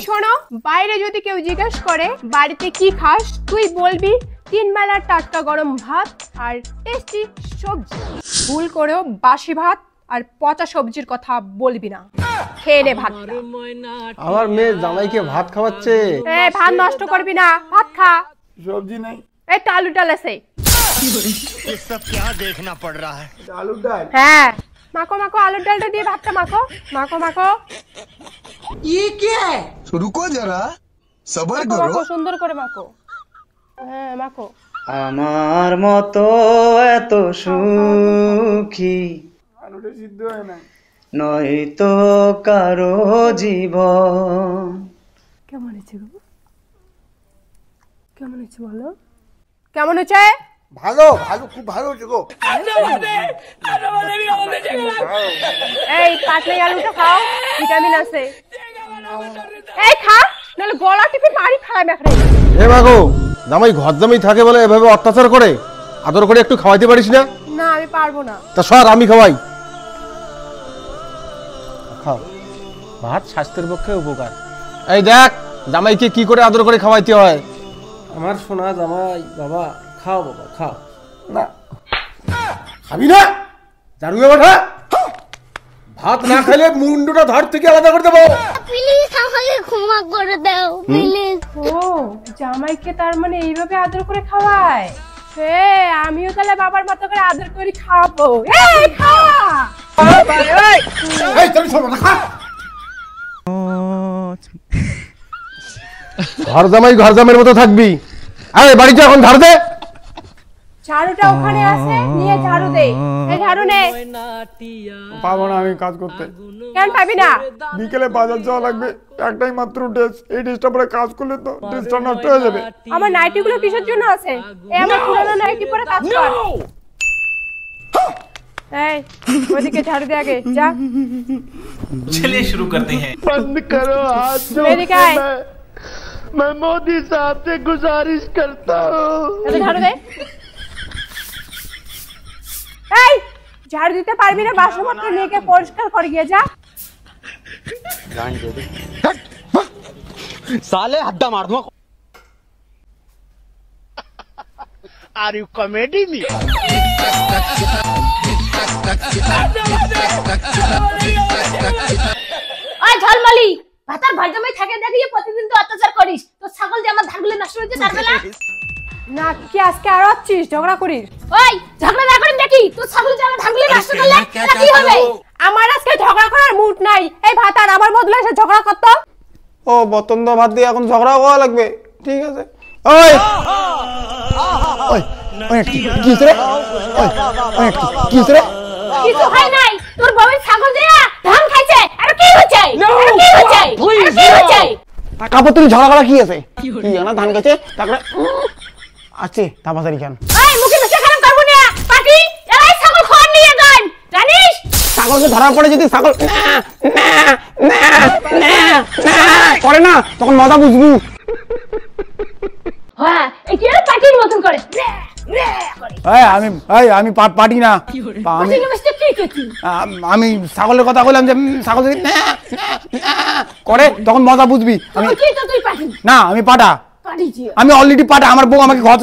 শোনো, বাইরে যদি কেউ জিজ্ঞেস করে বাড়িতে কি খাস, তুই বলবি 3 বেলার টাটকা গরম ভাত আর টেস্টি সবজি। ভুল করেও বাসি ভাত আর পচা সবজির কথা বলবি না। খেয়ে নে ভাত। আমার মেয়ে জামাইকে ভাত খাওয়াচ্ছে। ভাত নষ্ট করবি না, ভাত খা। সবজি নাই। এই তো আলু ডাল আছে। ये सब क्या देखना पड़ रहा है? আলু ডাল। হ্যাঁ, মাখো মাখো আলুর ডালটা দিয়ে ভাতটা মাখো। মাখো মাখো। ये क्या है? रुको जरा, सबर মাখো करो। মাখো, সুন্দর করে মাখো। হ্যাঁ, মাখো। আমার মতো এত সুখী আলুটা সিদ্ধ হয় না। নয়তো কারো জীবন। কেমন হয়েছে গো? কেমন হয়েছে বলো? কেমন হয়েছে? ভালো ভালো, খুব ভালো হচ্ছে গো। এই পাতলাই আলুটা খাও, ভিটামিন আছে। এই খা, নাহলে গলা টিপে মারি খারাপ এখানে। এ মাগো, জামাই ঘর জামাই থাকে বলে এভাবে অত্যাচার করে? আদর করে একটু খাওয়াইতে পারিস না? না, আমি পারবো না। তা সর, আমি খাওয়াই। খাও, ভাত স্বাস্থ্যের পক্ষে উপকার। এই দেখ জামাইকে কি করে আদর করে খাওয়াইতে হয়। আমার সোনা জামাই, বাবা খাও, বাবা খাও। না খাবি না, জারুয়ে ওঠা। ভাত না খেলে মুন্ডুটা ধর থেকে আলাদা করে দেবো। প্লিজ আমাকে ক্ষমা করে দাও প্লিজ। ও, জামাইকে তার মানে এইভাবে আদর করে খাওয়ায়? আমিও তাহলে বাবার মতো করে আদর করে খাওয়াবো। এই খা। এই তুমি শোনো না, খা। ঘর জামাই ঘর জামাইয়ের মতো থাকবি। আরে বাড়িতে এখন ঝাড়ু দে। ঝাড়ুটা ওখানে আছে, নিয়ে ঝাড়ু দে। এই ঝাড়ু নে। পাবো না আমি কাজ করতে। কেন পাবি না? বিকেলে বাজার যাওয়া লাগবে, একটাই মাত্র ড্রেস। এই ড্রেসটা পরে কাজ করলে তো ড্রেসটা নষ্ট হয়ে যাবে। আমার নাইটিগুলো কিসের জন্য আছে? এই আমার পুরনো নাইটি পরে কাজ কর। এই ওইদিকে ঝাড়ু দে আগে, যা। चलिए शुरू करते हैं। बंद करो हाथ जो এদিকে আয়। मैं मोदी साहब से गुजारिश करता हूँ। এটা ঝাড়ু দে। এই ঝাড়ু দিতে পারবি না? বাসনপত্র নিয়ে গিয়ে পরিষ্কার করে গিয়ে যা। साले हड्डा मार दूंगा। Are you comedy me? ওই ঝলমলি, ভাতার ভাই জামাই থাকে দেখিয়ে প্রতিদিন তো অত্যাচার করিস। তো ছাগল যে আমার ধানগুলো নষ্ট হয়েছে তার বেলা। না কি আজকে আরো আছিস ঝগড়া করিস? ওই ঝগড়া না করেন দেখি, তো ছাগল যে আমার ধানগুলো নষ্ট করলে এটা কি হবে? আমার আজকে ঝগড়া করার মুড নাই। এই ভাত আর আমার বদলে এসে ঝগড়া করতো। ও বতন্দ ভাত দিয়ে এখন ঝগড়া করা লাগবে? ঠিক আছে। ওই ওই ওই কি রে? ওই ওই কি রে? কিছু হয় নাই, তোর বাবা ছাগল যে ধান খাইছে। আর কি হচ্ছে? আর কি হচ্ছে? আর কি হচ্ছে? কাপড় তুই ঝগড়া করা কি আছে? কি জানা ধান কাছে তারপরে আছে তাপাসারি কেন? ওই মুখে মিশে খারাপ করব না পাটি। এই ছাগল খাওয়ার নিয়ে গান জানিস? ছাগলকে ধরা পড়ে যদি ছাগল করে না তখন মজা বুঝবি। হ্যাঁ, এই কি পাটির মতন করে। আমি পাটি না, আমি ছাগলের কথা বললাম যে ছাগল যদি করে তখন মজা বুঝবি। আমি না, আমি পাটা। আমি অলরেডি পাটা। আমার বউ আমাকে ঘর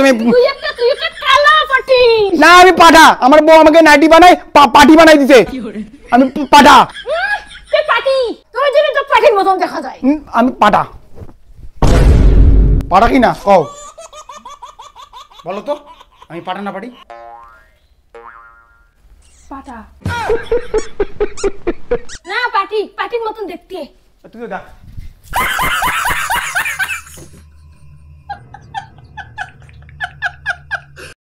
না, আমি পাটা। আমার বউ আমাকে নাইটি বানাই, পাটি বানাই দিছে। আমি পাটা। আমি পাটা। পাটা কি না কও বলো তো? আমি পাটা না পাটি? পাটা না, পাটির মতন দেখতে। তুই তো দেখ।